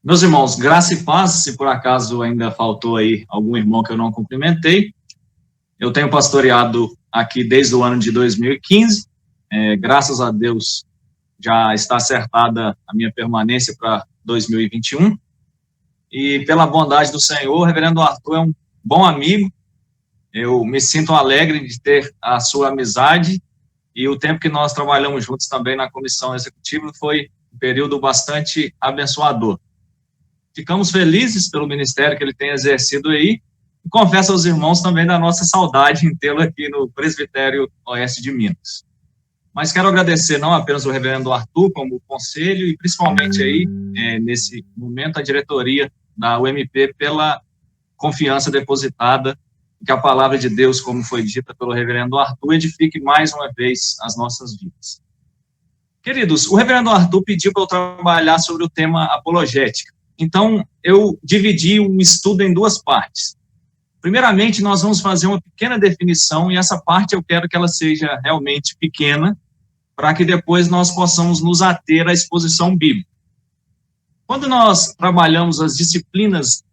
Meus irmãos, graça e paz, se por acaso ainda faltou aí algum irmão que eu não cumprimentei, eu tenho pastoreado aqui desde o ano de 2015, graças a Deus já está acertada a minha permanência para 2021, e pela bondade do Senhor, o reverendo Arthur é um bom amigo, eu me sinto alegre de ter a sua amizade, e o tempo que nós trabalhamos juntos também na comissão executiva foi um período bastante abençoador. Ficamos felizes pelo ministério que ele tem exercido aí, e confesso aos irmãos também da nossa saudade em tê-lo aqui no Presbitério Oeste de Minas. Mas quero agradecer não apenas o reverendo Arthur, como o conselho, e principalmente aí, nesse momento, a diretoria da UMP pela confiança depositada, que a palavra de Deus, como foi dita pelo reverendo Arthur, edifique mais uma vez as nossas vidas. Queridos, o reverendo Arthur pediu para eu trabalhar sobre o tema apologética. Então, eu dividi o estudo em duas partes. Primeiramente, nós vamos fazer uma pequena definição, e essa parte eu quero que ela seja realmente pequena, para que depois nós possamos nos ater à exposição bíblica. Quando nós trabalhamos as disciplinas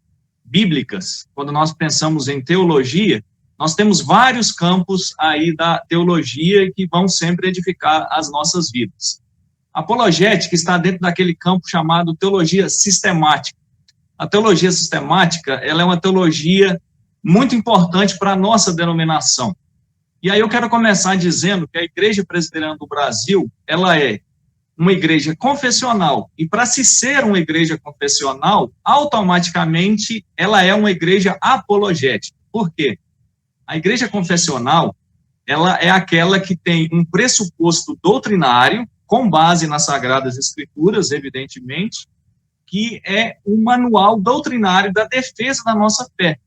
bíblicas, quando nós pensamos em teologia, nós temos vários campos aí da teologia que vão sempre edificar as nossas vidas. A apologética está dentro daquele campo chamado teologia sistemática. A teologia sistemática, ela é uma teologia muito importante para a nossa denominação. E aí eu quero começar dizendo que a Igreja Presbiteriana do Brasil, ela é uma igreja confessional, e para se ser uma igreja confessional, automaticamente ela é uma igreja apologética. Por quê? A igreja confessional, ela é aquela que tem um pressuposto doutrinário, com base nas Sagradas Escrituras, evidentemente, que é um manual doutrinário da defesa da nossa fé.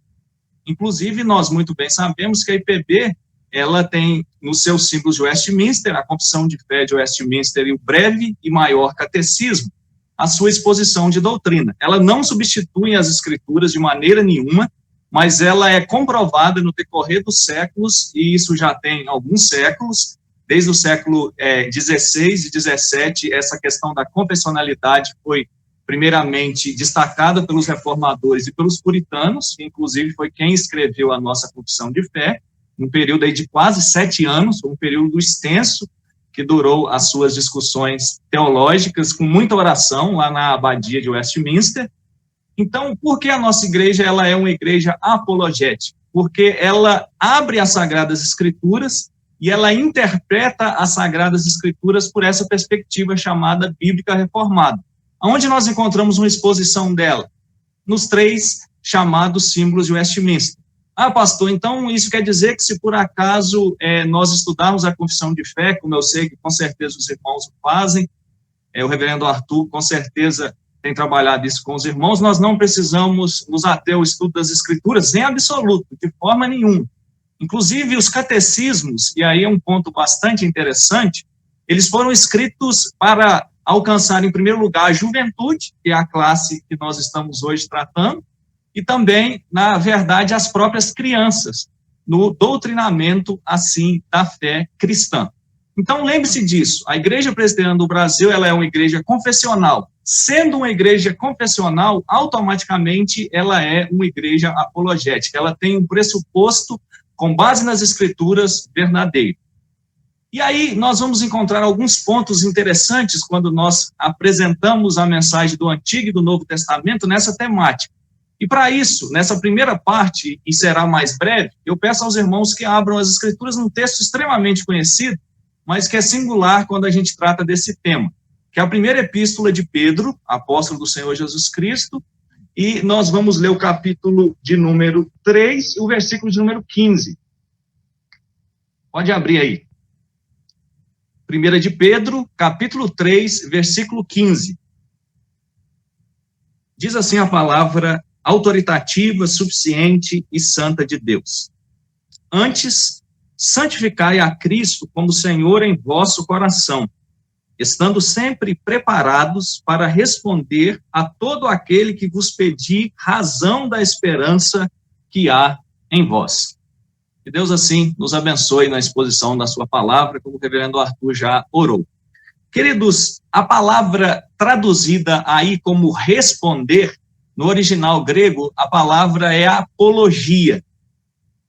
Inclusive, nós muito bem sabemos que a IPB, ela tem nos seus símbolos de Westminster, a Confissão de Fé de Westminster e o Breve e Maior Catecismo, a sua exposição de doutrina. Ela não substitui as Escrituras de maneira nenhuma, mas ela é comprovada no decorrer dos séculos, e isso já tem alguns séculos, desde o século XVI e XVII, essa questão da confessionalidade foi primeiramente destacada pelos reformadores e pelos puritanos, que inclusive foi quem escreveu a nossa confissão de fé, um período aí de quase 7 anos, um período extenso, que durou as suas discussões teológicas, com muita oração, lá na abadia de Westminster. Então, por que a nossa igreja ela é uma igreja apologética? Porque ela abre as Sagradas Escrituras e ela interpreta as Sagradas Escrituras por essa perspectiva chamada bíblica reformada. Onde nós encontramos uma exposição dela? Nos 3 chamados símbolos de Westminster. Ah, pastor, então isso quer dizer que se por acaso nós estudarmos a confissão de fé, como eu sei que com certeza os irmãos fazem, o reverendo Arthur com certeza tem trabalhado isso com os irmãos, nós não precisamos nos ater ao estudo das Escrituras em absoluto, de forma nenhuma. Inclusive os catecismos, e aí é um ponto bastante interessante, eles foram escritos para alcançar em primeiro lugar a juventude, que é a classe que nós estamos hoje tratando, e também, na verdade, as próprias crianças, no doutrinamento, assim, da fé cristã. Então, lembre-se disso, a Igreja Presbiteriana do Brasil, ela é uma igreja confessional. Sendo uma igreja confessional, automaticamente, ela é uma igreja apologética. Ela tem um pressuposto, com base nas Escrituras, verdadeiro. E aí, nós vamos encontrar alguns pontos interessantes quando nós apresentamos a mensagem do Antigo e do Novo Testamento nessa temática. E para isso, nessa primeira parte, e será mais breve, eu peço aos irmãos que abram as Escrituras num texto extremamente conhecido, mas que é singular quando a gente trata desse tema, que é a primeira epístola de Pedro, apóstolo do Senhor Jesus Cristo, e nós vamos ler o capítulo de número 3 e o versículo de número 15. Pode abrir aí. 1 de Pedro, capítulo 3, versículo 15. Diz assim a palavra autoritativa, suficiente e santa de Deus. Antes, santificai a Cristo como Senhor em vosso coração, estando sempre preparados para responder a todo aquele que vos pedir razão da esperança que há em vós. Que Deus, assim, nos abençoe na exposição da sua palavra, como o reverendo Arthur já orou. Queridos, a palavra traduzida aí como responder, no original grego, a palavra é apologia.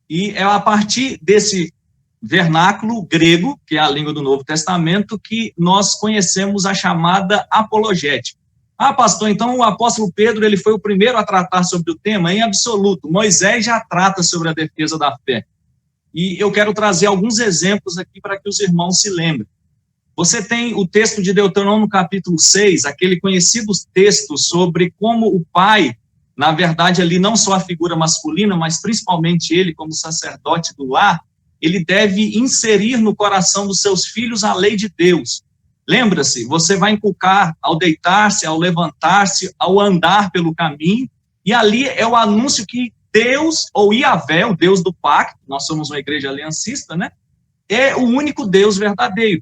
E é a partir desse vernáculo grego, que é a língua do Novo Testamento, que nós conhecemos a chamada apologética. Ah, pastor, então o apóstolo Pedro ele foi o primeiro a tratar sobre o tema? Em absoluto. Moisés já trata sobre a defesa da fé. E eu quero trazer alguns exemplos aqui para que os irmãos se lembrem. Você tem o texto de Deuteronômio, capítulo 6, aquele conhecido texto sobre como o pai, na verdade, ali não só a figura masculina, mas principalmente ele, como sacerdote do lar, ele deve inserir no coração dos seus filhos a lei de Deus. Lembra-se, você vai inculcar ao deitar-se, ao levantar-se, ao andar pelo caminho, e ali é o anúncio que Deus, ou Yahvé, o Deus do pacto, nós somos uma igreja aliancista, né? É o único Deus verdadeiro.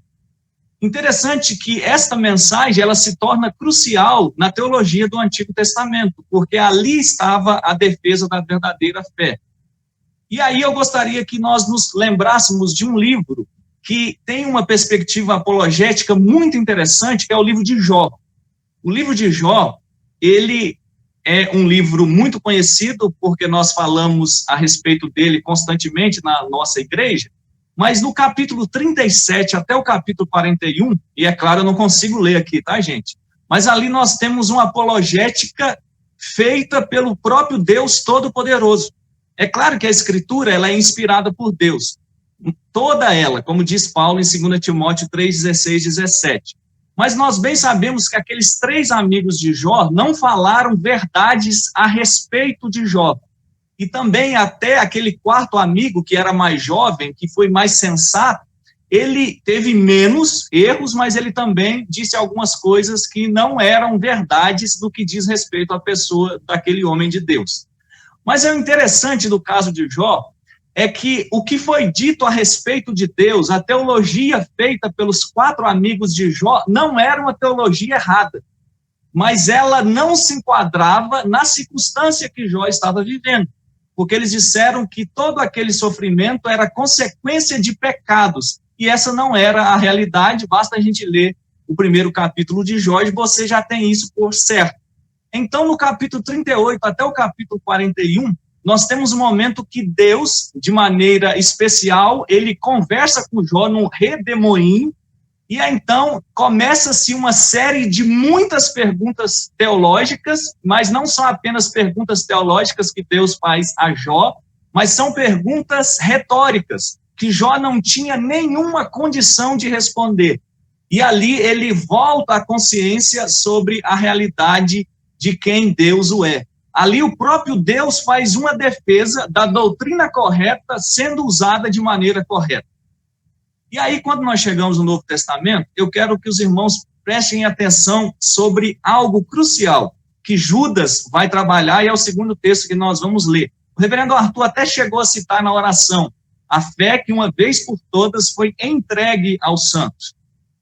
Interessante que esta mensagem, ela se torna crucial na teologia do Antigo Testamento, porque ali estava a defesa da verdadeira fé. E aí eu gostaria que nós nos lembrássemos de um livro que tem uma perspectiva apologética muito interessante, que é o livro de Jó. O livro de Jó, ele é um livro muito conhecido, porque nós falamos a respeito dele constantemente na nossa igreja, mas no capítulo 37 até o capítulo 41, e é claro, eu não consigo ler aqui, tá, gente? Mas ali nós temos uma apologética feita pelo próprio Deus Todo-Poderoso. É claro que a Escritura ela é inspirada por Deus, toda ela, como diz Paulo em 2 Timóteo 3, 16, 17. Mas nós bem sabemos que aqueles 3 amigos de Jó não falaram verdades a respeito de Jó. E também até aquele 4º amigo, que era mais jovem, que foi mais sensato, ele teve menos erros, mas ele também disse algumas coisas que não eram verdades do que diz respeito à pessoa daquele homem de Deus. Mas o interessante do caso de Jó é que o que foi dito a respeito de Deus, a teologia feita pelos 4 amigos de Jó, não era uma teologia errada, mas ela não se enquadrava na circunstância que Jó estava vivendo. Porque eles disseram que todo aquele sofrimento era consequência de pecados, e essa não era a realidade, basta a gente ler o primeiro capítulo de Jó, e você já tem isso por certo. Então, no capítulo 38 até o capítulo 41, nós temos um momento que Deus, de maneira especial, ele conversa com Jó num redemoinho, e aí, então, começa-se uma série de muitas perguntas teológicas, mas não são apenas perguntas teológicas que Deus faz a Jó, mas são perguntas retóricas, que Jó não tinha nenhuma condição de responder. E ali ele volta à consciência sobre a realidade de quem Deus o é. Ali o próprio Deus faz uma defesa da doutrina correta sendo usada de maneira correta. E aí, quando nós chegamos no Novo Testamento, eu quero que os irmãos prestem atenção sobre algo crucial, que Judas vai trabalhar, e é o segundo texto que nós vamos ler. O reverendo Arthur até chegou a citar na oração, a fé que uma vez por todas foi entregue aos santos.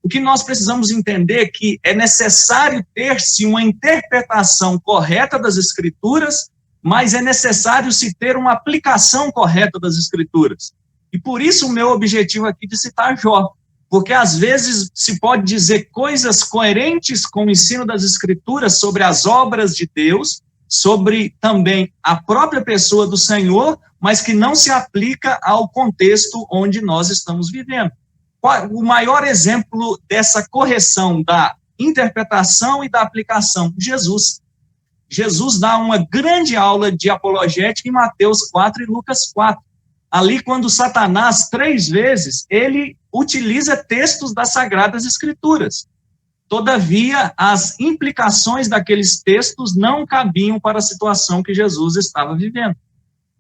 O que nós precisamos entender é que é necessário ter-se uma interpretação correta das Escrituras, mas é necessário se ter uma aplicação correta das Escrituras. E por isso o meu objetivo aqui de citar Jó, porque às vezes se pode dizer coisas coerentes com o ensino das Escrituras sobre as obras de Deus, sobre também a própria pessoa do Senhor, mas que não se aplica ao contexto onde nós estamos vivendo. O maior exemplo dessa correção da interpretação e da aplicação, Jesus. Jesus dá uma grande aula de apologética em Mateus 4 e Lucas 4. Ali, quando Satanás, 3 vezes, ele utiliza textos das Sagradas Escrituras. Todavia, as implicações daqueles textos não cabiam para a situação que Jesus estava vivendo.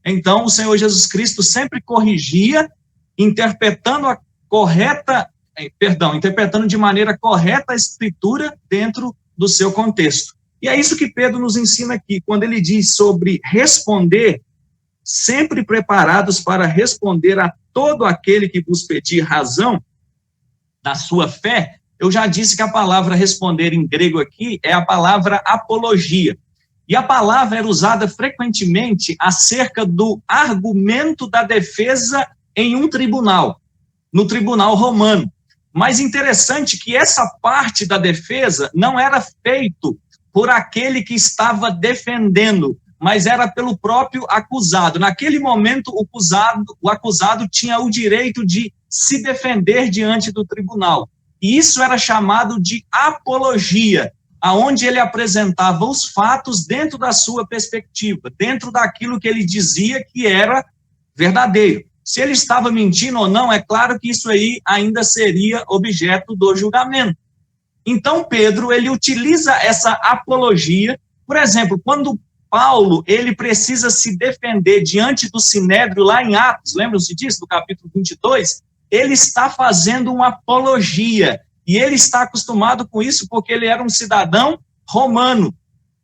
Então, o Senhor Jesus Cristo sempre corrigia, interpretando de maneira correta a Escritura dentro do seu contexto. E é isso que Pedro nos ensina aqui, quando ele diz sobre responder, sempre preparados para responder a todo aquele que vos pedir razão da sua fé. Eu já disse que a palavra responder em grego aqui é a palavra apologia. E a palavra era usada frequentemente acerca do argumento da defesa em um tribunal, no tribunal romano. Mas interessante que essa parte da defesa não era feito por aquele que estava defendendo, mas era pelo próprio acusado. Naquele momento, o acusado tinha o direito de se defender diante do tribunal. E isso era chamado de apologia, aonde ele apresentava os fatos dentro da sua perspectiva, dentro daquilo que ele dizia que era verdadeiro. Se ele estava mentindo ou não, é claro que isso aí ainda seria objeto do julgamento. Então, Pedro, ele utiliza essa apologia, por exemplo, quando Paulo, ele precisa se defender diante do Sinédrio, lá em Atos, lembram-se disso, do capítulo 22? Ele está fazendo uma apologia, e ele está acostumado com isso porque ele era um cidadão romano.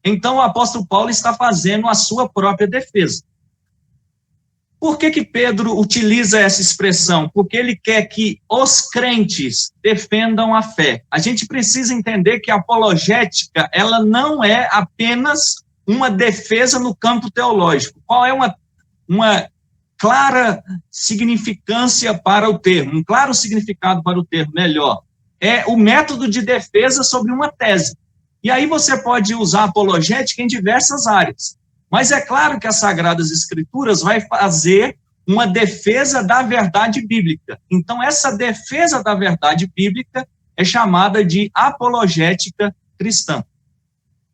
Então, o apóstolo Paulo está fazendo a sua própria defesa. Por que Pedro utiliza essa expressão? Porque ele quer que os crentes defendam a fé. A gente precisa entender que a apologética, ela não é apenas uma defesa no campo teológico. Qual é uma clara significância para o termo, um claro significado para o termo, melhor? É o método de defesa sobre uma tese. E aí você pode usar apologética em diversas áreas. Mas é claro que as Sagradas Escrituras vai fazer uma defesa da verdade bíblica. Então, essa defesa da verdade bíblica é chamada de apologética cristã.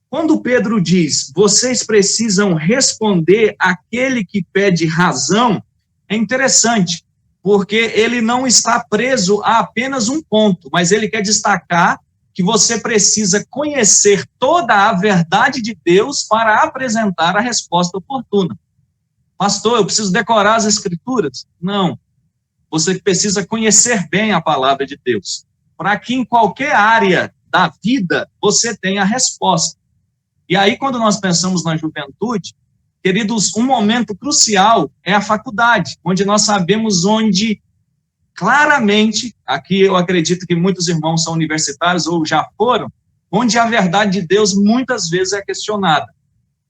Quando Pedro diz, vocês precisam responder àquele que pede razão, é interessante, porque ele não está preso a apenas um ponto, mas ele quer destacar que você precisa conhecer toda a verdade de Deus para apresentar a resposta oportuna. Pastor, eu preciso decorar as Escrituras? Não. Você precisa conhecer bem a palavra de Deus, para que em qualquer área da vida você tenha a resposta. E aí, quando nós pensamos na juventude, queridos, um momento crucial é a faculdade, onde nós sabemos onde claramente, aqui eu acredito que muitos irmãos são universitários ou já foram, onde a verdade de Deus muitas vezes é questionada.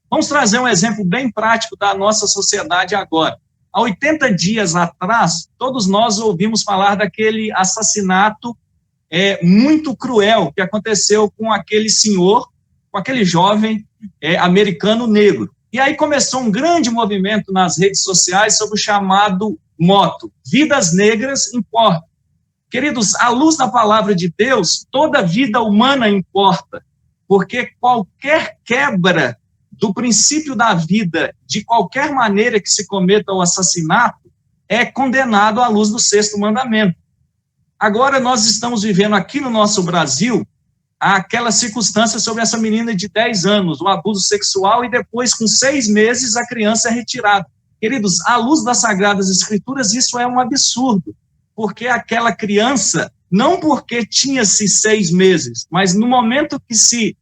Vamos trazer um exemplo bem prático da nossa sociedade agora. Há 80 dias atrás, todos nós ouvimos falar daquele assassinato muito cruel que aconteceu com aquele senhor, com aquele jovem americano negro. E aí começou um grande movimento nas redes sociais sobre o chamado moto, vidas negras importam. Queridos, à luz da palavra de Deus, toda vida humana importa, porque qualquer quebra do princípio da vida, de qualquer maneira que se cometa o assassinato, é condenado à luz do 6º mandamento. Agora nós estamos vivendo aqui no nosso Brasil aquela circunstância sobre essa menina de 10 anos, o abuso sexual, e depois, com 6 meses, a criança é retirada. Queridos, à luz das Sagradas Escrituras, isso é um absurdo, porque aquela criança, não porque tinha-se 6 meses, mas no momento que se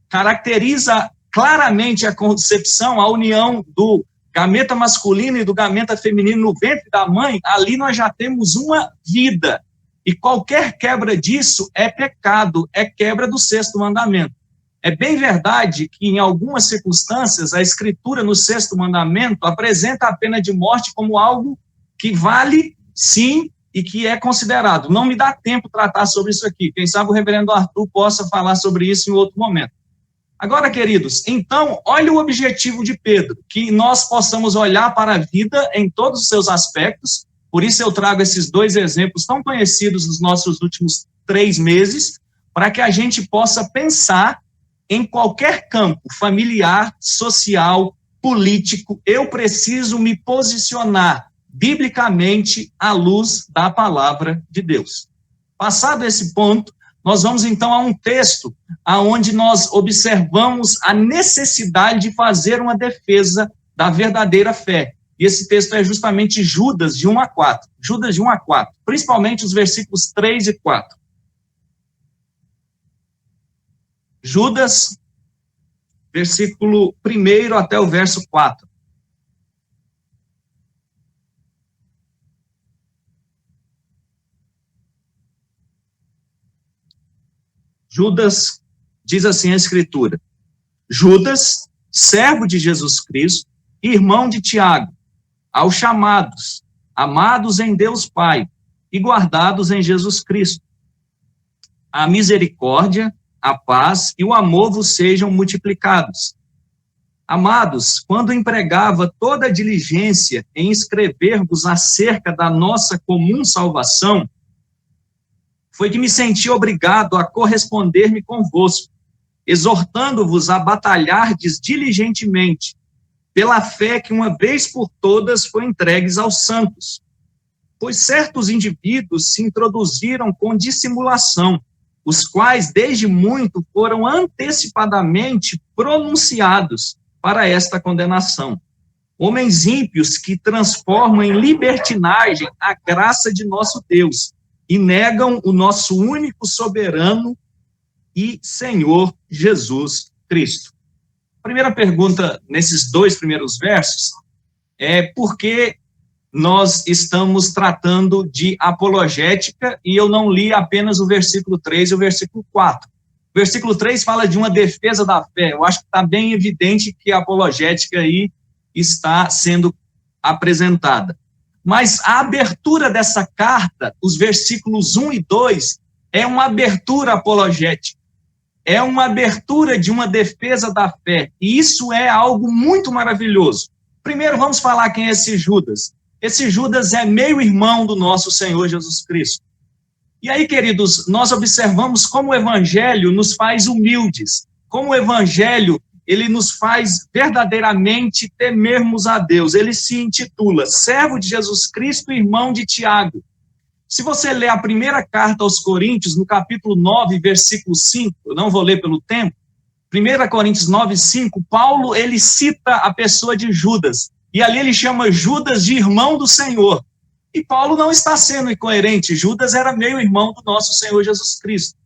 caracteriza claramente a concepção, a união do gameta masculino e do gameta feminino no ventre da mãe, ali nós já temos uma vida. E qualquer quebra disso é pecado, é quebra do 6º mandamento. É bem verdade que, em algumas circunstâncias, a Escritura, no 6º mandamento, apresenta a pena de morte como algo que vale, sim, e que é considerado. Não me dá tempo tratar sobre isso aqui. Quem sabe o reverendo Arthur possa falar sobre isso em outro momento. Agora, queridos, então, olha o objetivo de Pedro, que nós possamos olhar para a vida em todos os seus aspectos. Por isso eu trago esses 2 exemplos tão conhecidos nos nossos últimos 3 meses, para que a gente possa pensar em qualquer campo, familiar, social, político, eu preciso me posicionar biblicamente à luz da palavra de Deus. Passado esse ponto, nós vamos então a um texto onde nós observamos a necessidade de fazer uma defesa da verdadeira fé. E esse texto é justamente Judas, de 1 a 4. Judas, de 1 a 4. Principalmente os versículos 3 e 4. Judas, versículo 1 até o verso 4. Judas, diz assim a Escritura: Judas, servo de Jesus Cristo, irmão de Tiago, aos chamados, amados em Deus Pai, e guardados em Jesus Cristo. A misericórdia, a paz e o amor vos sejam multiplicados. Amados, quando empregava toda a diligência em escrever-vos acerca da nossa comum salvação, foi que me senti obrigado a corresponder-me convosco, exortando-vos a batalhardes diligentemente, pela fé que uma vez por todas foi entregues aos santos. Pois certos indivíduos se introduziram com dissimulação, os quais desde muito foram antecipadamente pronunciados para esta condenação. Homens ímpios que transformam em libertinagem a graça de nosso Deus e negam o nosso único soberano e Senhor Jesus Cristo. A primeira pergunta nesses 2 primeiros versos é por que nós estamos tratando de apologética e eu não li apenas o versículo 3 e o versículo 4. O versículo 3 fala de uma defesa da fé. Eu acho que está bem evidente que a apologética aí está sendo apresentada. Mas a abertura dessa carta, os versículos 1 e 2, é uma abertura apologética. É uma abertura de uma defesa da fé. E isso é algo muito maravilhoso. Primeiro, vamos falar quem é esse Judas. Esse Judas é meio-irmão do nosso Senhor Jesus Cristo. E aí, queridos, nós observamos como o Evangelho nos faz humildes, como o Evangelho, ele nos faz verdadeiramente temermos a Deus. Ele se intitula Servo de Jesus Cristo, irmão de Tiago. Se você ler a primeira carta aos Coríntios, no capítulo 9, versículo 5, eu não vou ler pelo tempo, 1 Coríntios 9, 5, Paulo, ele cita a pessoa de Judas, e ali ele chama Judas de irmão do Senhor. E Paulo não está sendo incoerente, Judas era meio-irmão do nosso Senhor Jesus Cristo.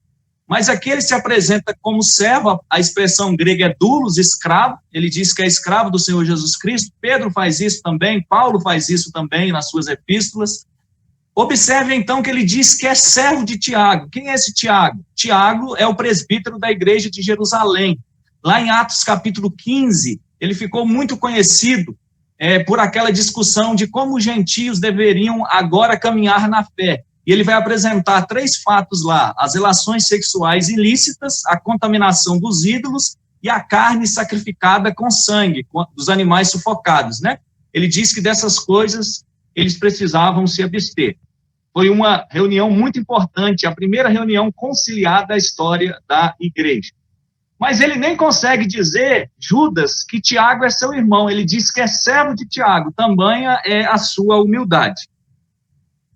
Mas aqui ele se apresenta como servo, a expressão grega é doulos, escravo, ele diz que é escravo do Senhor Jesus Cristo, Pedro faz isso também, Paulo faz isso também nas suas epístolas. Observe então que ele diz que é servo de Tiago. Quem é esse Tiago? Tiago é o presbítero da igreja de Jerusalém. Lá em Atos capítulo 15, ele ficou muito conhecido por aquela discussão de como os gentios deveriam agora caminhar na fé. E ele vai apresentar 3 fatos lá: as relações sexuais ilícitas, a contaminação dos ídolos e a carne sacrificada com sangue, dos animais sufocados, né? Ele diz que dessas coisas eles precisavam se abster. Foi uma reunião muito importante, a primeira reunião conciliar da história da igreja. Mas ele nem consegue dizer, Judas, que Tiago é seu irmão. Ele diz que é servo de Tiago. Tamanha é a sua humildade.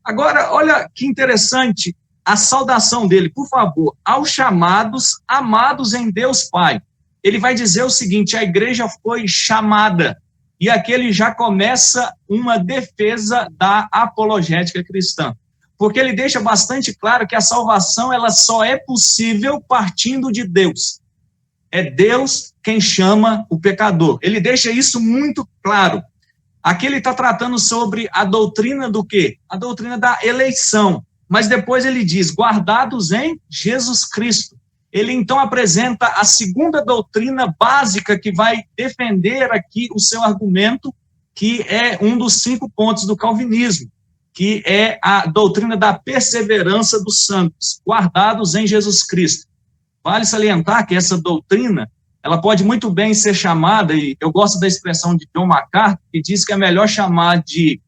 Agora, olha que interessante a saudação dele. Por favor, aos chamados, amados em Deus Pai. Ele vai dizer o seguinte: a igreja foi chamada. E aqui ele já começa uma defesa da apologética cristã. Porque ele deixa bastante claro que a salvação ela só é possível partindo de Deus. É Deus quem chama o pecador. Ele deixa isso muito claro. Aqui ele está tratando sobre a doutrina do quê? A doutrina da eleição. Mas depois ele diz, guardados em Jesus Cristo. Ele então apresenta a segunda doutrina básica que vai defender aqui o seu argumento, que é um dos 5 pontos do calvinismo, que é a doutrina da perseverança dos santos, guardados em Jesus Cristo. Vale salientar que essa doutrina, ela pode muito bem ser chamada, e eu gosto da expressão de John MacArthur, que diz que é melhor chamar de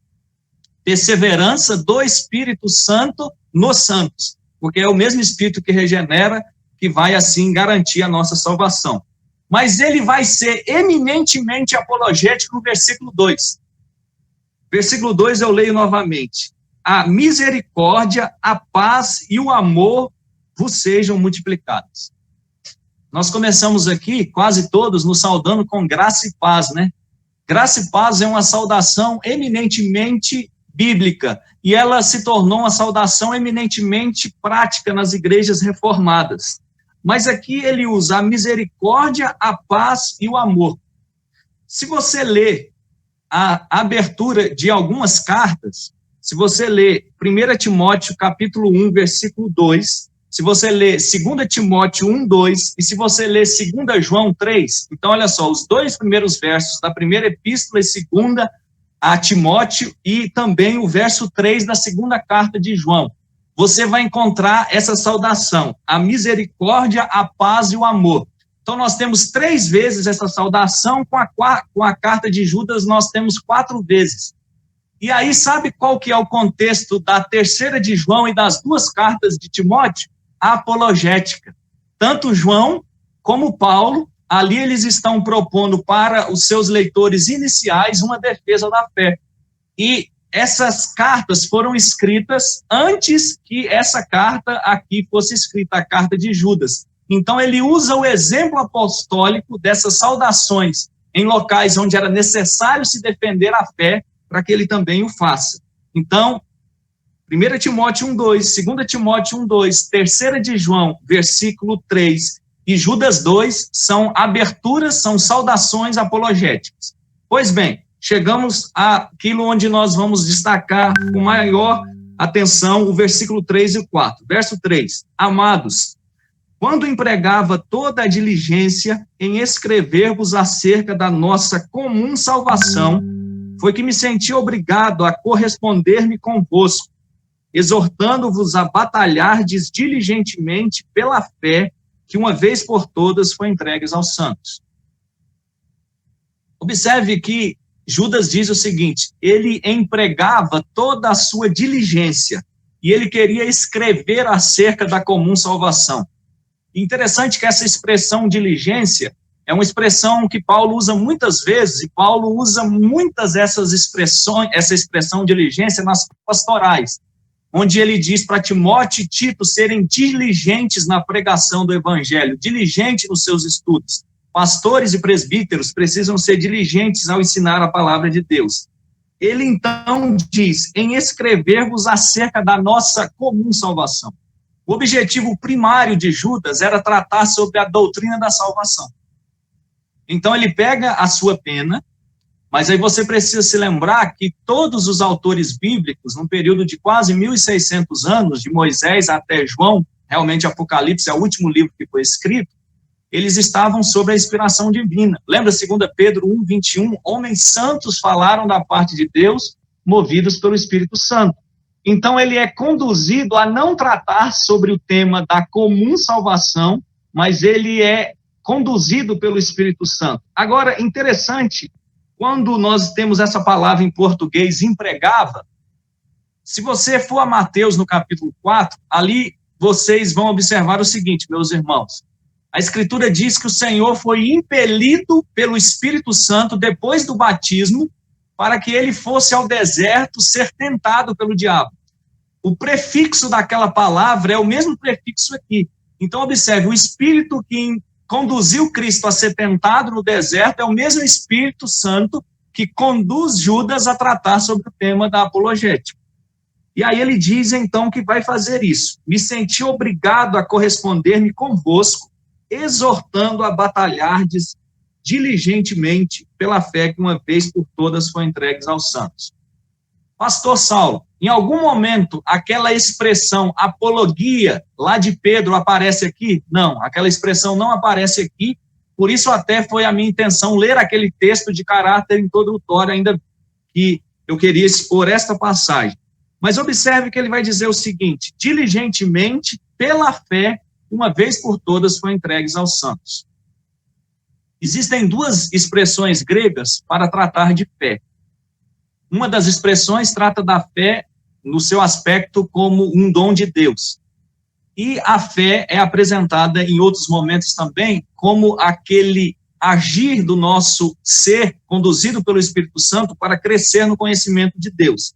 perseverança do Espírito Santo nos santos, porque é o mesmo Espírito que regenera, que vai, assim, garantir a nossa salvação. Mas ele vai ser eminentemente apologético no versículo 2. Versículo 2 eu leio novamente. A misericórdia, a paz e o amor vos sejam multiplicados. Nós começamos aqui, quase todos, nos saudando com graça e paz, né? Graça e paz é uma saudação eminentemente bíblica, e ela se tornou uma saudação eminentemente prática nas igrejas reformadas. Mas aqui ele usa a misericórdia, a paz e o amor. Se você ler a abertura de algumas cartas, se você ler 1 Timóteo capítulo 1, versículo 2, se você ler 2 Timóteo 1, 2, e se você ler 2 João 3, então olha só, os 2 primeiros versos da primeira epístola e segunda a Timóteo e também o verso 3 da segunda carta de João. Você vai encontrar essa saudação, a misericórdia, a paz e o amor. Então, nós temos 3 vezes essa saudação, com a carta de Judas nós temos 4 vezes. E aí, sabe qual que é o contexto da terceira de João e das 2 cartas de Timóteo? A apologética. Tanto João como Paulo, ali eles estão propondo para os seus leitores iniciais uma defesa da fé. E essas cartas foram escritas antes que essa carta aqui fosse escrita, a carta de Judas. Então, ele usa o exemplo apostólico dessas saudações em locais onde era necessário se defender a fé, para que ele também o faça. Então, 1 Timóteo 1:2, 2 Timóteo 1:2, 3 de João, versículo 3, e Judas 2 são aberturas, são saudações apologéticas. Pois bem, chegamos àquilo onde nós vamos destacar com maior atenção o versículo 3 e 4. Verso 3, amados, quando empregava toda a diligência em escrever-vos acerca da nossa comum salvação, foi que me senti obrigado a corresponder-me convosco, exortando-vos a batalhardes diligentemente pela fé que uma vez por todas foi entregue aos santos. Observe que Judas diz o seguinte, ele empregava toda a sua diligência e ele queria escrever acerca da comum salvação. Interessante que essa expressão diligência é uma expressão que Paulo usa muitas vezes, e Paulo usa muitas dessas expressões, essa expressão diligência nas pastorais, onde ele diz para Timóteo e Tito serem diligentes na pregação do evangelho, diligentes nos seus estudos. Pastores e presbíteros precisam ser diligentes ao ensinar a palavra de Deus. Ele então diz, em escrever-vos acerca da nossa comum salvação. O objetivo primário de Judas era tratar sobre a doutrina da salvação. Então, ele pega a sua pena, mas aí você precisa se lembrar que todos os autores bíblicos, num período de quase 1.600 anos, de Moisés até João, realmente Apocalipse é o último livro que foi escrito, eles estavam sob a inspiração divina. Lembra 2 Pedro 1:21? Homens santos falaram da parte de Deus, movidos pelo Espírito Santo. Então, ele é conduzido a não tratar sobre o tema da comum salvação, mas ele é conduzido pelo Espírito Santo. Agora, interessante, quando nós temos essa palavra em português, empregava, se você for a Mateus no capítulo 4, ali vocês vão observar o seguinte, meus irmãos, a Escritura diz que o Senhor foi impelido pelo Espírito Santo depois do batismo, para que ele fosse ao deserto ser tentado pelo diabo. O prefixo daquela palavra é o mesmo prefixo aqui. Então, observe, o Espírito que conduziu Cristo a ser tentado no deserto é o mesmo Espírito Santo que conduz Judas a tratar sobre o tema da apologética. E aí ele diz, então, que vai fazer isso. Me senti obrigado a corresponder-me convosco, exortando a batalhardes diligentemente pela fé que uma vez por todas foi entregue aos santos. Pastor Saulo, em algum momento aquela expressão apologia lá de Pedro aparece aqui? Não, aquela expressão não aparece aqui, por isso até foi a minha intenção ler aquele texto de caráter introdutório, ainda que eu queria expor esta passagem. Mas observe que ele vai dizer o seguinte, diligentemente pela fé, uma vez por todas foi entregues aos santos. Existem 2 expressões gregas para tratar de fé. Uma das expressões trata da fé no seu aspecto como um dom de Deus. E a fé é apresentada em outros momentos também como aquele agir do nosso ser conduzido pelo Espírito Santo para crescer no conhecimento de Deus.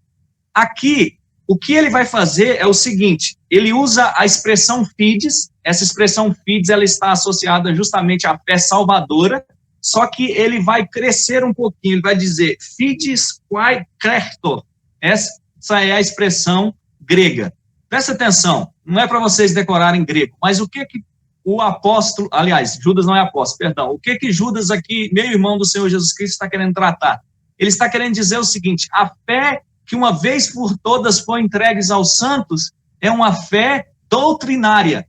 Aqui, o que ele vai fazer é o seguinte, ele usa a expressão fides, essa expressão fides ela está associada justamente à fé salvadora, só que ele vai crescer um pouquinho, ele vai dizer, fides quae crector, essa é a expressão grega. Presta atenção, não é para vocês decorarem grego, mas o que o apóstolo, aliás, Judas não é apóstolo, perdão, o que Judas aqui, meu irmão do Senhor Jesus Cristo, está querendo tratar? Ele está querendo dizer o seguinte, a fé que uma vez por todas foi entregues aos santos é uma fé doutrinária.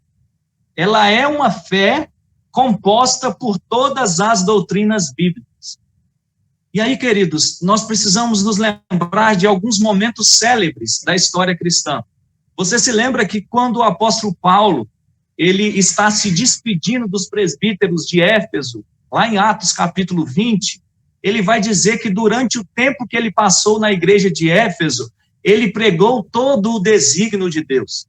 Ela é uma fé composta por todas as doutrinas bíblicas. E aí, queridos, nós precisamos nos lembrar de alguns momentos célebres da história cristã. Você se lembra que quando o apóstolo Paulo, ele está se despedindo dos presbíteros de Éfeso, lá em Atos capítulo 20, ele vai dizer que durante o tempo que ele passou na igreja de Éfeso, ele pregou todo o desígnio de Deus.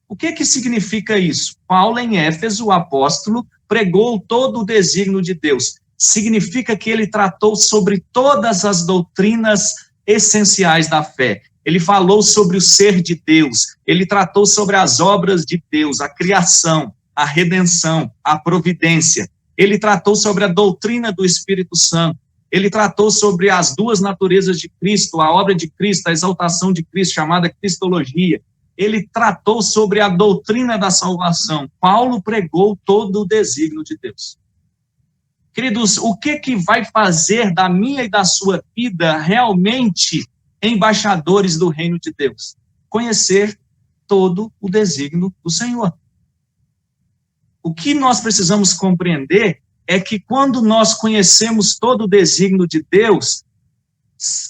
O que significa isso? Paulo, em Éfeso, o apóstolo, pregou todo o desígnio de Deus. Significa que ele tratou sobre todas as doutrinas essenciais da fé. Ele falou sobre o ser de Deus, ele tratou sobre as obras de Deus, a criação, a redenção, a providência. Ele tratou sobre a doutrina do Espírito Santo. Ele tratou sobre as duas naturezas de Cristo, a obra de Cristo, a exaltação de Cristo, chamada cristologia. Ele tratou sobre a doutrina da salvação. Paulo pregou todo o desígnio de Deus. Queridos, o que vai fazer da minha e da sua vida realmente embaixadores do reino de Deus? Conhecer todo o desígnio do Senhor. O que nós precisamos compreender é que quando nós conhecemos todo o desígnio de Deus,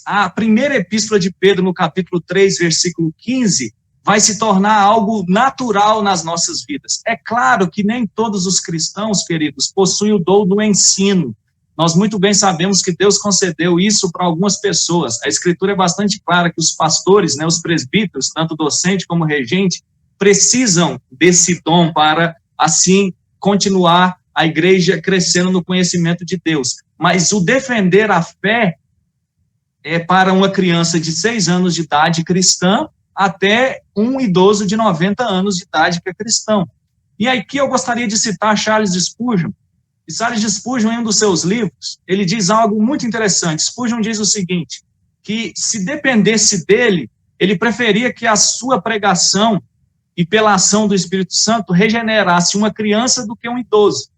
a primeira epístola de Pedro, no capítulo 3, versículo 15, vai se tornar algo natural nas nossas vidas. É claro que nem todos os cristãos, queridos, possuem o dom do ensino. Nós muito bem sabemos que Deus concedeu isso para algumas pessoas. A Escritura é bastante clara que os pastores, os presbíteros, tanto docente como regente, precisam desse dom para, assim, continuar a igreja crescendo no conhecimento de Deus. Mas o defender a fé é para uma criança de 6 anos de idade cristã até um idoso de 90 anos de idade que é cristão. E aqui eu gostaria de citar Charles Spurgeon. E Charles Spurgeon, em um dos seus livros, ele diz algo muito interessante. Spurgeon diz o seguinte, que se dependesse dele, ele preferia que a sua pregação e pela ação do Espírito Santo regenerasse uma criança do que um idoso.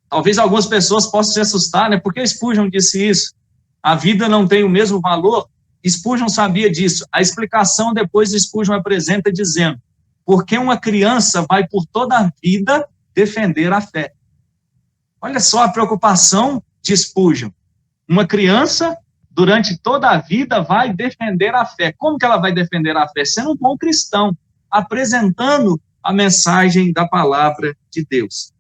Talvez algumas pessoas possam se assustar, Por que Spurgeon disse isso? A vida não tem o mesmo valor? Spurgeon sabia disso. A explicação depois Spurgeon apresenta dizendo, porque uma criança vai por toda a vida defender a fé. Olha só a preocupação de Spurgeon. Uma criança, durante toda a vida, vai defender a fé. Como que ela vai defender a fé? Sendo um bom cristão, apresentando a mensagem da palavra de Deus.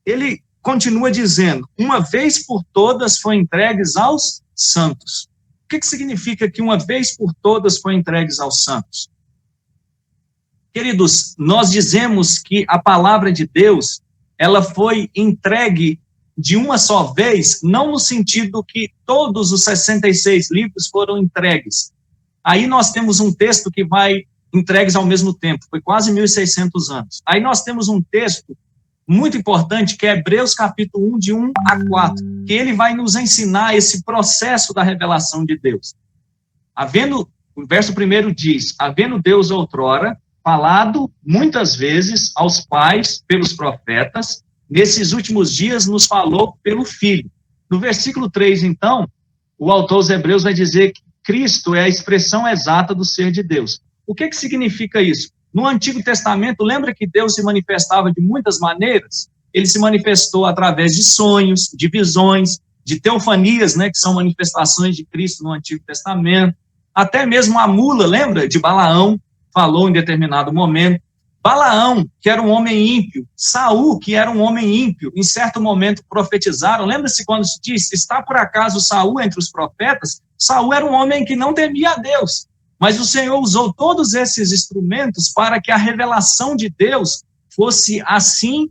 Ele continua dizendo, uma vez por todas foi entregues aos santos. O que significa que uma vez por todas foi entregues aos santos? Queridos, nós dizemos que a palavra de Deus, ela foi entregue de uma só vez, não no sentido que todos os 66 livros foram entregues. Aí nós temos um texto que vai entregues ao mesmo tempo, foi quase 1.600 anos. Aí nós temos um texto muito importante, que é Hebreus capítulo 1, de 1 a 4, que ele vai nos ensinar esse processo da revelação de Deus. O verso 1 diz, havendo Deus outrora falado muitas vezes aos pais pelos profetas, nesses últimos dias nos falou pelo Filho. No versículo 3, então, o autor aos Hebreus vai dizer que Cristo é a expressão exata do ser de Deus. O que significa isso? No Antigo Testamento, lembra que Deus se manifestava de muitas maneiras? Ele se manifestou através de sonhos, de visões, de teofanias, que são manifestações de Cristo no Antigo Testamento. Até mesmo a mula, lembra? De Balaão, falou em determinado momento. Balaão, que era um homem ímpio, Saul, que era um homem ímpio, em certo momento profetizaram. Lembra-se quando se diz, está por acaso Saul entre os profetas? Saul era um homem que não temia a Deus. Mas o Senhor usou todos esses instrumentos para que a revelação de Deus fosse assim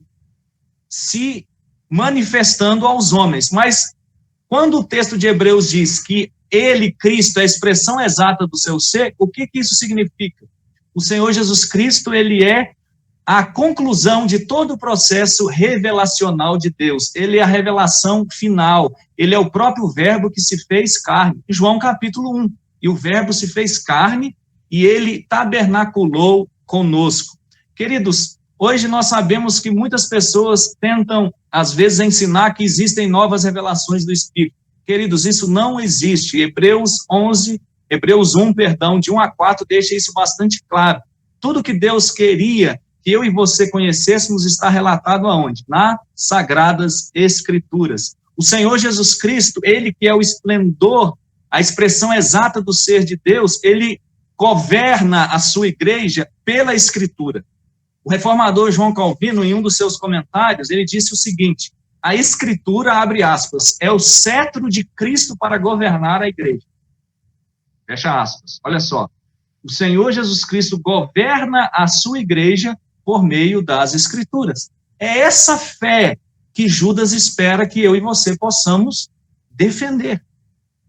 se manifestando aos homens. Mas quando o texto de Hebreus diz que ele, Cristo, é a expressão exata do seu ser, o que isso significa? O Senhor Jesus Cristo, ele é a conclusão de todo o processo revelacional de Deus. Ele é a revelação final. Ele é o próprio verbo que se fez carne. João capítulo 1. E o verbo se fez carne e ele tabernaculou conosco. Queridos, hoje nós sabemos que muitas pessoas tentam, às vezes, ensinar que existem novas revelações do Espírito. Queridos, isso não existe. Hebreus 1, de 1 a 4, deixa isso bastante claro. Tudo que Deus queria que eu e você conhecêssemos está relatado aonde? Nas Sagradas Escrituras. O Senhor Jesus Cristo, ele que é o esplendor, a expressão exata do ser de Deus, ele governa a sua igreja pela Escritura. O reformador João Calvino, em um dos seus comentários, ele disse o seguinte: a Escritura, abre aspas, é o cetro de Cristo para governar a igreja. Fecha aspas. Olha só. O Senhor Jesus Cristo governa a sua igreja por meio das Escrituras. É essa fé que Judas espera que eu e você possamos defender.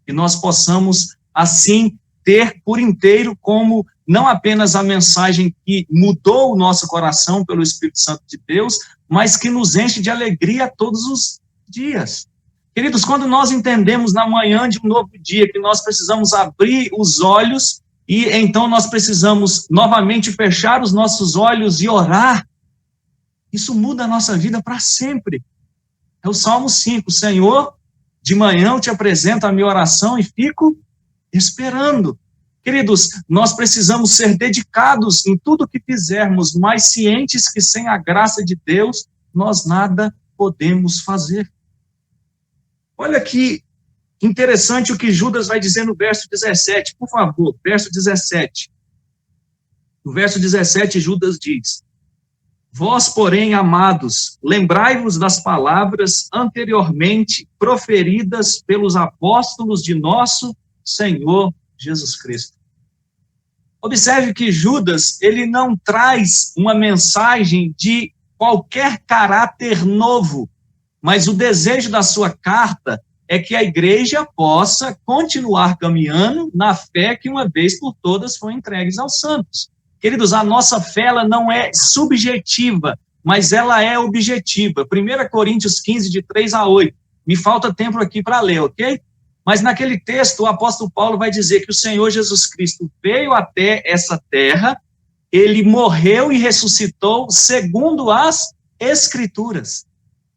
Que nós possamos, assim, ter por inteiro como não apenas a mensagem que mudou o nosso coração pelo Espírito Santo de Deus, mas que nos enche de alegria todos os dias. Queridos, quando nós entendemos na manhã de um novo dia que nós precisamos abrir os olhos e então nós precisamos novamente fechar os nossos olhos e orar, isso muda a nossa vida para sempre. É o Salmo 5, Senhor, de manhã eu te apresento a minha oração e fico esperando. Queridos, nós precisamos ser dedicados em tudo que fizermos, mas cientes que sem a graça de Deus, nós nada podemos fazer. Olha que interessante o que Judas vai dizer no verso 17, por favor, verso 17. No verso 17, Judas diz: vós, porém, amados, lembrai-vos das palavras anteriormente proferidas pelos apóstolos de nosso Senhor Jesus Cristo. Observe que Judas, ele não traz uma mensagem de qualquer caráter novo, mas o desejo da sua carta é que a igreja possa continuar caminhando na fé que uma vez por todas foi entregue aos santos. Queridos, a nossa fé ela não é subjetiva, mas ela é objetiva. 1 Coríntios 15, de 3 a 8. Me falta tempo aqui para ler, ok? Mas naquele texto, o apóstolo Paulo vai dizer que o Senhor Jesus Cristo veio até essa terra, ele morreu e ressuscitou segundo as Escrituras.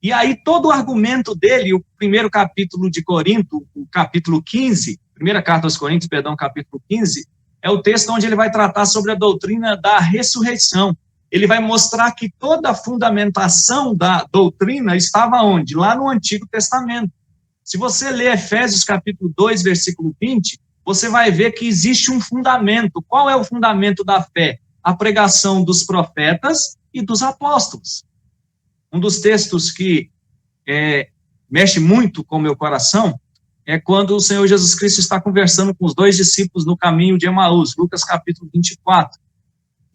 E aí todo o argumento dele, o primeiro capítulo de Corinto, o capítulo 15, primeira carta aos Coríntios, perdão, capítulo 15, é o texto onde ele vai tratar sobre a doutrina da ressurreição. Ele vai mostrar que toda a fundamentação da doutrina estava onde? Lá no Antigo Testamento. Se você ler Efésios capítulo 2, versículo 20, você vai ver que existe um fundamento. Qual é o fundamento da fé? A pregação dos profetas e dos apóstolos. Um dos textos que mexe muito com o meu coração é quando o Senhor Jesus Cristo está conversando com os dois discípulos no caminho de Emaús, Lucas capítulo 24.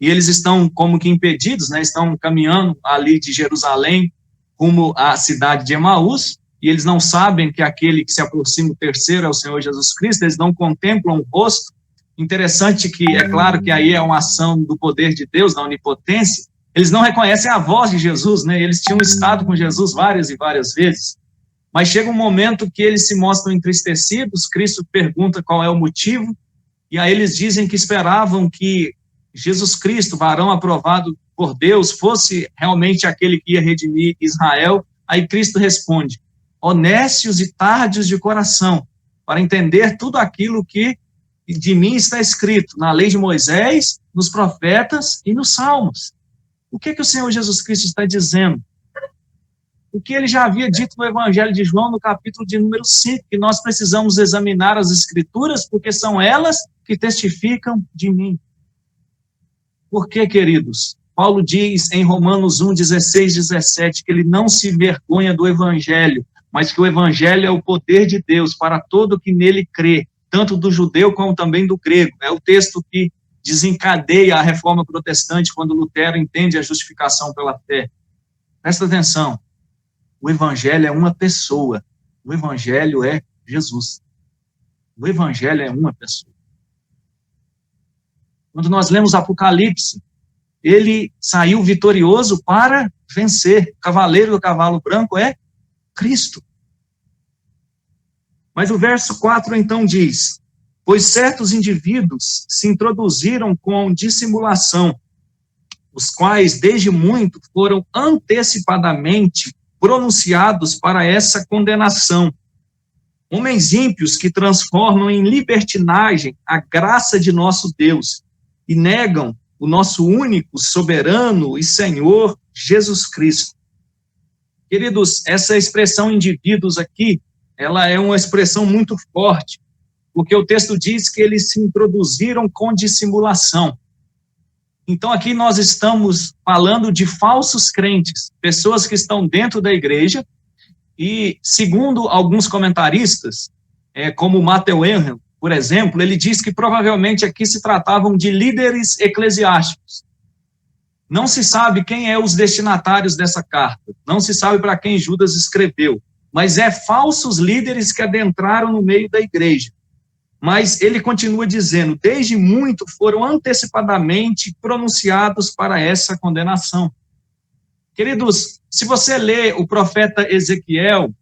E eles estão como que impedidos, né? Estão caminhando ali de Jerusalém rumo à cidade de Emaús, e eles não sabem que aquele que se aproxima o terceiro é o Senhor Jesus Cristo, eles não contemplam o rosto. Interessante que, é claro que aí é uma ação do poder de Deus, da onipotência, eles não reconhecem a voz de Jesus, né? Eles tinham estado com Jesus várias e várias vezes, mas chega um momento que eles se mostram entristecidos, Cristo pergunta qual é o motivo, e aí eles dizem que esperavam que Jesus Cristo, varão aprovado por Deus, fosse realmente aquele que ia redimir Israel. Aí Cristo responde: honestos e tardios de coração, para entender tudo aquilo que de mim está escrito na lei de Moisés, nos profetas e nos salmos. O que o Senhor Jesus Cristo está dizendo? O que ele já havia dito no Evangelho de João, no capítulo de número 5, que nós precisamos examinar as Escrituras, porque são elas que testificam de mim. Por que, queridos? Paulo diz em Romanos 1, 16, 17, que ele não se envergonha do Evangelho, mas que o Evangelho é o poder de Deus para todo que nele crê, tanto do judeu como também do grego. É o texto que desencadeia a reforma protestante quando Lutero entende a justificação pela fé. Presta atenção, o Evangelho é uma pessoa, o Evangelho é Jesus. O Evangelho é uma pessoa. Quando nós lemos Apocalipse, ele saiu vitorioso para vencer. O cavaleiro do cavalo branco é Cristo. Mas o verso 4 então diz: pois certos indivíduos se introduziram com dissimulação, os quais desde muito foram antecipadamente pronunciados para essa condenação. Homens ímpios que transformam em libertinagem a graça de nosso Deus e negam o nosso único, soberano e Senhor Jesus Cristo. Queridos, essa expressão indivíduos aqui, ela é uma expressão muito forte, porque o texto diz que eles se introduziram com dissimulação. Então, aqui nós estamos falando de falsos crentes, pessoas que estão dentro da igreja, e, segundo alguns comentaristas, como Matthew Henry, por exemplo, ele diz que provavelmente aqui se tratavam de líderes eclesiásticos. Não se sabe quem é os destinatários dessa carta, não se sabe para quem Judas escreveu, mas falsos líderes que adentraram no meio da igreja. Mas ele continua dizendo, desde muito foram antecipadamente pronunciados para essa condenação. Queridos, se você ler o profeta Ezequiel,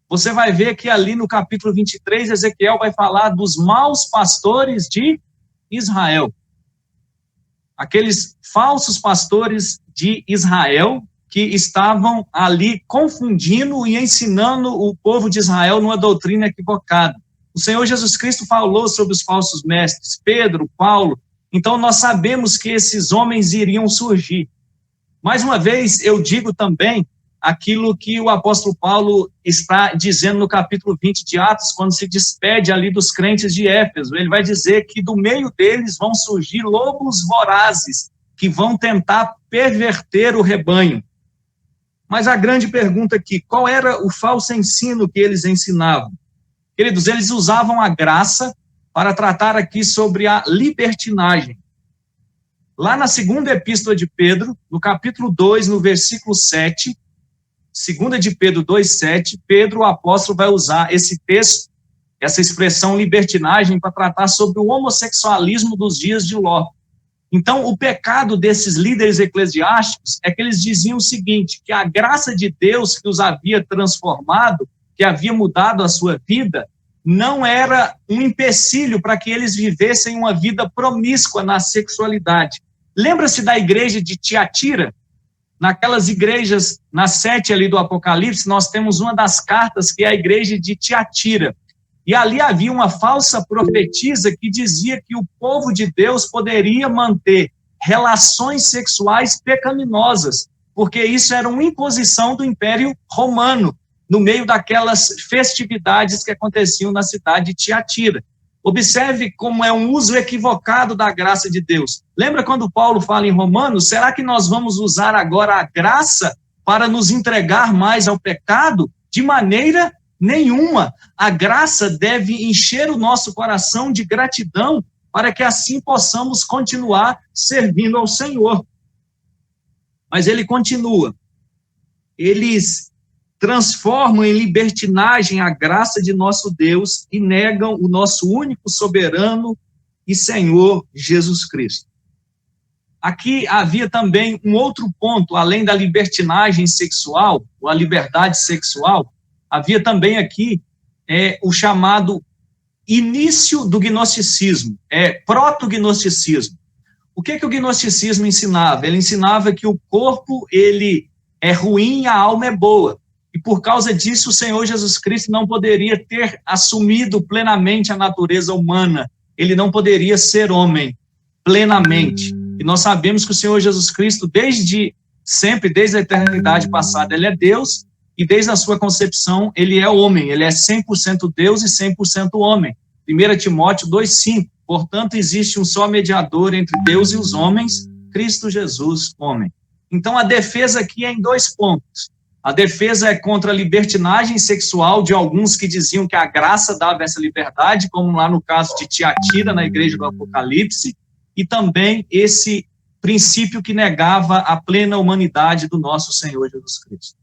você vai ver que ali no capítulo 23, Ezequiel vai falar dos maus pastores de Israel. Aqueles falsos pastores de Israel que estavam ali confundindo e ensinando o povo de Israel numa doutrina equivocada. O Senhor Jesus Cristo falou sobre os falsos mestres, Pedro, Paulo. Então, nós sabemos que esses homens iriam surgir. Mais uma vez, eu digo também aquilo que o apóstolo Paulo está dizendo no capítulo 20 de Atos, quando se despede ali dos crentes de Éfeso. Ele vai dizer que do meio deles vão surgir lobos vorazes, que vão tentar perverter o rebanho. Mas a grande pergunta aqui, qual era o falso ensino que eles ensinavam? Queridos, eles usavam a graça para tratar aqui sobre a libertinagem. Lá na segunda epístola de Pedro, no capítulo 2, no versículo 7, segunda de Pedro 2,7, Pedro, o apóstolo, vai usar esse texto, essa expressão libertinagem, para tratar sobre o homossexualismo dos dias de Ló. Então, o pecado desses líderes eclesiásticos é que eles diziam o seguinte, que a graça de Deus que os havia transformado, que havia mudado a sua vida, não era um empecilho para que eles vivessem uma vida promíscua na sexualidade. Lembra-se da igreja de Tiatira? Naquelas igrejas, na 7 ali do Apocalipse, nós temos uma das cartas que é a igreja de Tiatira. E ali havia uma falsa profetisa que dizia que o povo de Deus poderia manter relações sexuais pecaminosas, porque isso era uma imposição do Império Romano, no meio daquelas festividades que aconteciam na cidade de Tiatira. Observe como é um uso equivocado da graça de Deus. Lembra quando Paulo fala em Romanos, será que nós vamos usar agora a graça para nos entregar mais ao pecado? De maneira nenhuma. A graça deve encher o nosso coração de gratidão para que assim possamos continuar servindo ao Senhor. Mas ele continua. Eles transformam em libertinagem a graça de nosso Deus e negam o nosso único soberano e Senhor Jesus Cristo. Aqui havia também um outro ponto, além da libertinagem sexual, ou a liberdade sexual, havia também aqui o chamado início do gnosticismo, proto-gnosticismo. O que o gnosticismo ensinava? Ele ensinava que o corpo ele é ruim e a alma é boa. E por causa disso, o Senhor Jesus Cristo não poderia ter assumido plenamente a natureza humana. Ele não poderia ser homem plenamente. E nós sabemos que o Senhor Jesus Cristo, desde sempre, desde a eternidade passada, ele é Deus, e desde a sua concepção, ele é homem. Ele é 100% Deus e 100% homem. 1 Timóteo 2,5. Portanto, existe um só mediador entre Deus e os homens, Cristo Jesus, homem. Então, a defesa aqui é em 2 pontos. A defesa é contra a libertinagem sexual de alguns que diziam que a graça dava essa liberdade, como lá no caso de Tiatira, na igreja do Apocalipse, e também esse princípio que negava a plena humanidade do nosso Senhor Jesus Cristo.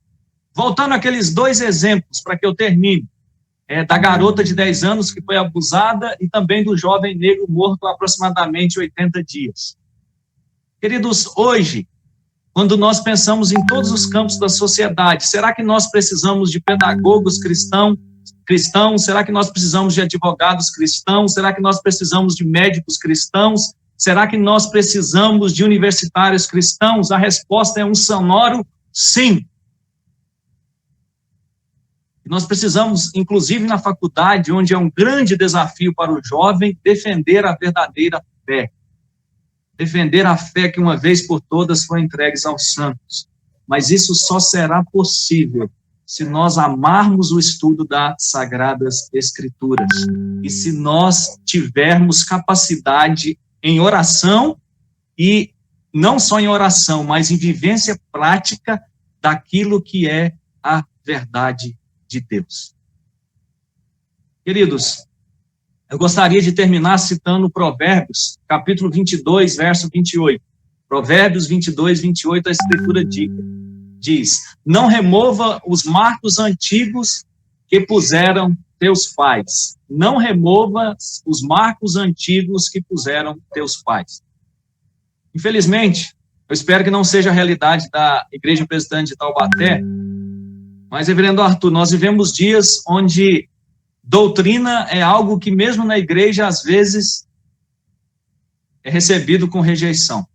Voltando àqueles 2 exemplos, para que eu termine, da garota de 10 anos que foi abusada e também do jovem negro morto há aproximadamente 80 dias. Queridos, hoje, quando nós pensamos em todos os campos da sociedade, será que nós precisamos de pedagogos cristãos? Será que nós precisamos de advogados cristãos? Será que nós precisamos de médicos cristãos? Será que nós precisamos de universitários cristãos? A resposta é um sonoro sim. Nós precisamos, inclusive na faculdade, onde é um grande desafio para o jovem, defender a verdadeira fé. Defender a fé que uma vez por todas foi entregue aos santos. mas isso só será possível se nós amarmos o estudo das Sagradas Escrituras e se nós tivermos capacidade em oração, e não só em oração, mas em vivência prática daquilo que é a verdade de Deus. Queridos, eu gostaria de terminar citando Provérbios, capítulo 22, verso 28. Provérbios 22, 28, a Escritura diz: não remova os marcos antigos que puseram teus pais. Não remova os marcos antigos que puseram teus pais. Infelizmente, eu espero que não seja a realidade da Igreja Presbiteriana de Taubaté, mas, reverendo Arthur, nós vivemos dias onde doutrina é algo que mesmo na igreja, às vezes, é recebido com rejeição.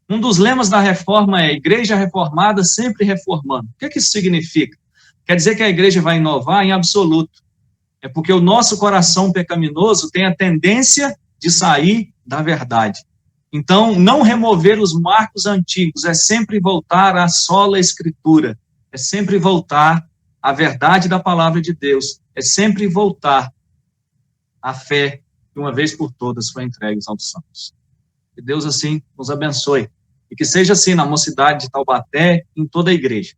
Um dos lemas da reforma é igreja reformada sempre reformando. O que isso significa? Quer dizer que a igreja vai inovar? Em absoluto. É porque o nosso coração pecaminoso tem a tendência de sair da verdade. Então, não remover os marcos antigos é sempre voltar à sola Escritura, é sempre voltar à verdade da palavra de Deus, é sempre voltar à fé que uma vez por todas foi entregue aos santos. Que Deus assim nos abençoe e que seja assim na mocidade de Taubaté, em toda a igreja.